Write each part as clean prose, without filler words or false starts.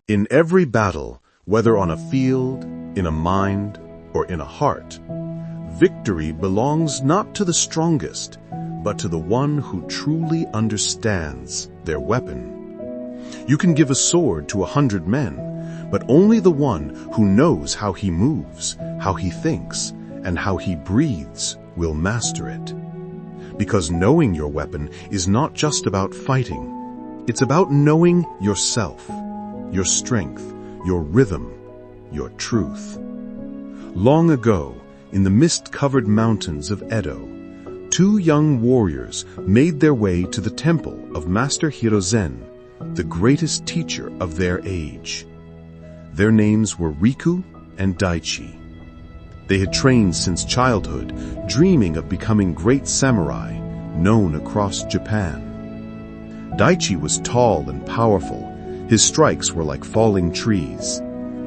In every battle, whether on a field, in a mind, or in a heart, victory belongs not to the strongest, but to the one who truly understands their weapon. You can give a sword to 100 men, but only the one who knows how he moves, how he thinks, and how he breathes will master it. Because knowing your weapon is not just about fighting. It's about knowing yourself, your strength, your rhythm, your truth. Long ago, in the mist-covered mountains of Edo, 2 young warriors made their way to the temple of Master Hirozen, the greatest teacher of their age. Their names were Riku and Daichi. They had trained since childhood, dreaming of becoming great samurai, known across Japan. Daichi was tall and powerful. His strikes were like falling trees.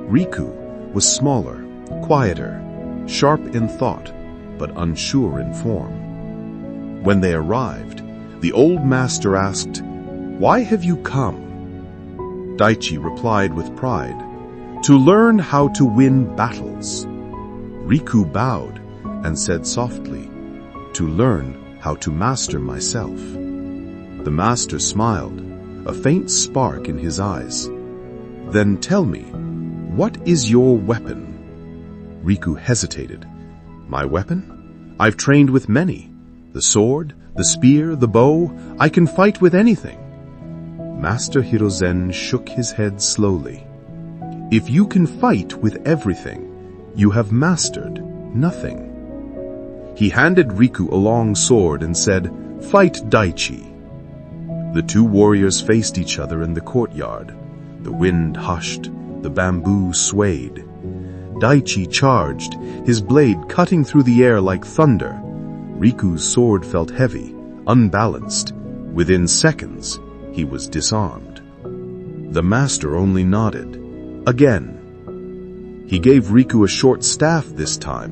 Riku was smaller, quieter, sharp in thought, but unsure in form. When they arrived, the old master asked, "Why have you come?" Daichi replied with pride, "To learn how to win battles." Riku bowed and said softly, "To learn how to master myself." The master smiled, a faint spark in his eyes. "Then tell me, what is your weapon?" Riku hesitated. "My weapon? I've trained with many. The sword, the spear, the bow, I can fight with anything." Master Hirozen shook his head slowly. "If you can fight with everything, you have mastered nothing." He handed Riku a long sword and said, "Fight Daichi." The 2 warriors faced each other in the courtyard. The wind hushed, the bamboo swayed. Daichi charged, his blade cutting through the air like thunder. Riku's sword felt heavy, unbalanced. Within seconds, he was disarmed. The master only nodded. Again. He gave Riku a short staff this time.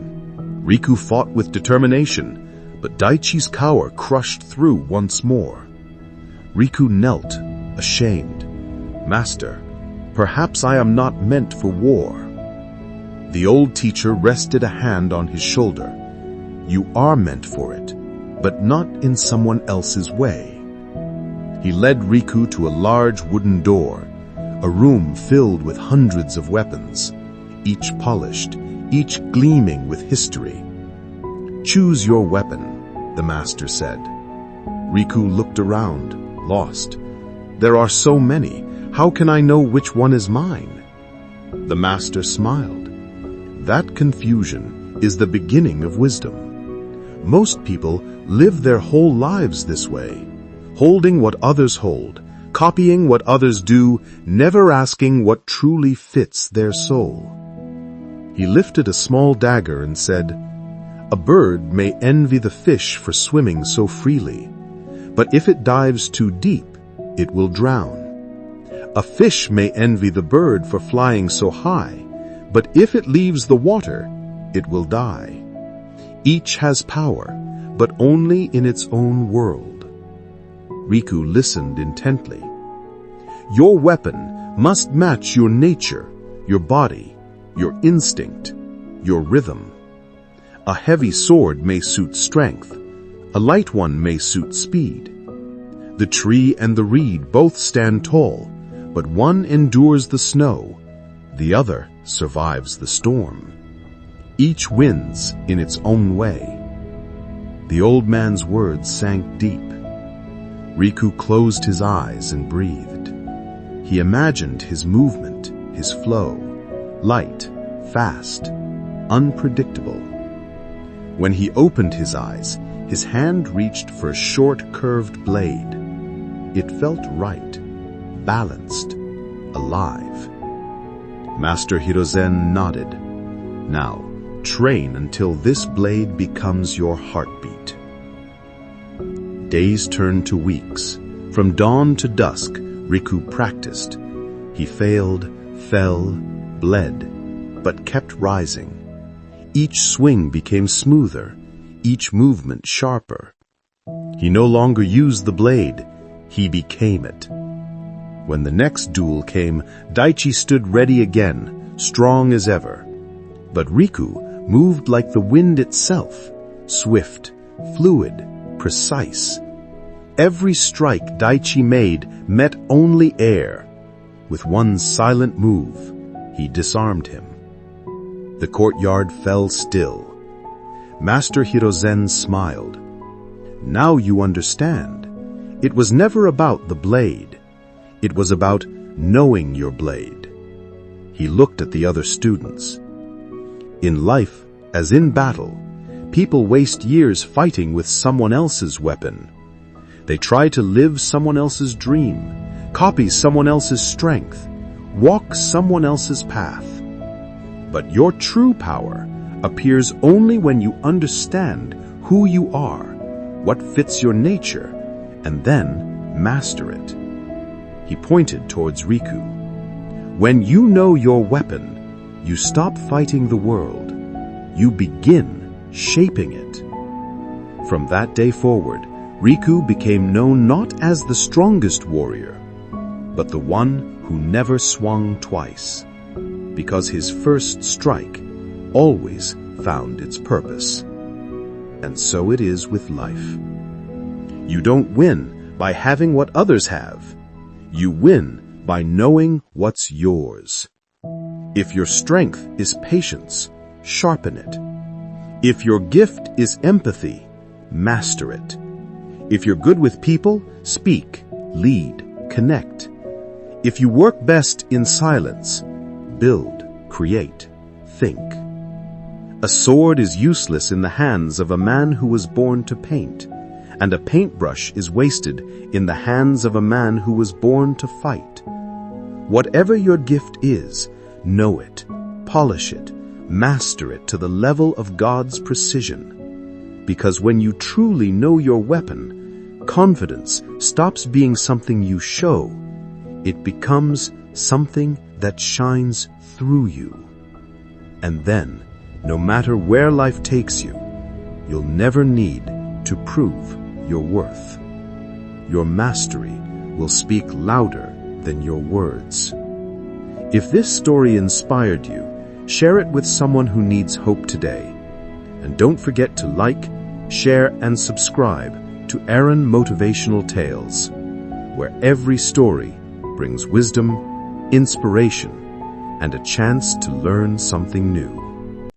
Riku fought with determination, but Daichi's cower crushed through once more. Riku knelt, ashamed. "Master, perhaps I am not meant for war." The old teacher rested a hand on his shoulder. "You are meant for it, but not in someone else's way." He led Riku to a large wooden door, a room filled with hundreds of weapons, each polished, each gleaming with history. "Choose your weapon," the master said. Riku looked around, lost. "There are so many. How can I know which one is mine?" The master smiled. "That confusion is the beginning of wisdom. Most people live their whole lives this way, holding what others hold, copying what others do, never asking what truly fits their soul." He lifted a small dagger and said, "A bird may envy the fish for swimming so freely, but if it dives too deep, it will drown. A fish may envy the bird for flying so high, but if it leaves the water, it will die. Each has power, but only in its own world." Riku listened intently. "Your weapon must match your nature, your body, your instinct, your rhythm. A heavy sword may suit strength. A light one may suit speed. The tree and the reed both stand tall, but one endures the snow, the other survives the storm. Each wins in its own way." The old man's words sank deep. Riku closed his eyes and breathed. He imagined his movement, his flow, light, fast, unpredictable. When he opened his eyes, his hand reached for a short, curved blade. It felt right, balanced, alive. Master Hirozen nodded. "Now, train until this blade becomes your heartbeat." Days turned to weeks. From dawn to dusk, Riku practiced. He failed, fell, bled, but kept rising. Each swing became smoother, each movement sharper. He no longer used the blade, he became it. When the next duel came, Daichi stood ready again, strong as ever. But Riku moved like the wind itself, swift, fluid, precise. Every strike Daichi made met only air. With one silent move, he disarmed him. The courtyard fell still. Master Hirozen smiled. Now you understand. It was never about the blade. It was about knowing your blade. He looked at the other students. In life, as in battle, people waste years fighting with someone else's weapon. They try to live someone else's dream, copy someone else's strength, walk someone else's path. But your true power appears only when you understand who you are, what fits your nature, and then master it. He pointed towards Riku. When you know your weapon, you stop fighting the world. You begin shaping it. From that day forward, Riku became known not as the strongest warrior, but the one who never swung twice, because his first strike always found its purpose. And so it is with life. You don't win by having what others have. You win by knowing what's yours. If your strength is patience, sharpen it. If your gift is empathy, master it. If you're good with people, speak, lead, connect. If you work best in silence, build, create, think. A sword is useless in the hands of a man who was born to paint, and a paintbrush is wasted in the hands of a man who was born to fight. Whatever your gift is, know it, polish it, master it to the level of God's precision. Because when you truly know your weapon, confidence stops being something you show. It becomes something that shines through you. And then, no matter where life takes you, you'll never need to prove your worth. Your mastery will speak louder than your words. If this story inspired you, share it with someone who needs hope today. And don't forget to like, share, and subscribe to Aaron Motivational Tales, where every story brings wisdom, inspiration, and a chance to learn something new.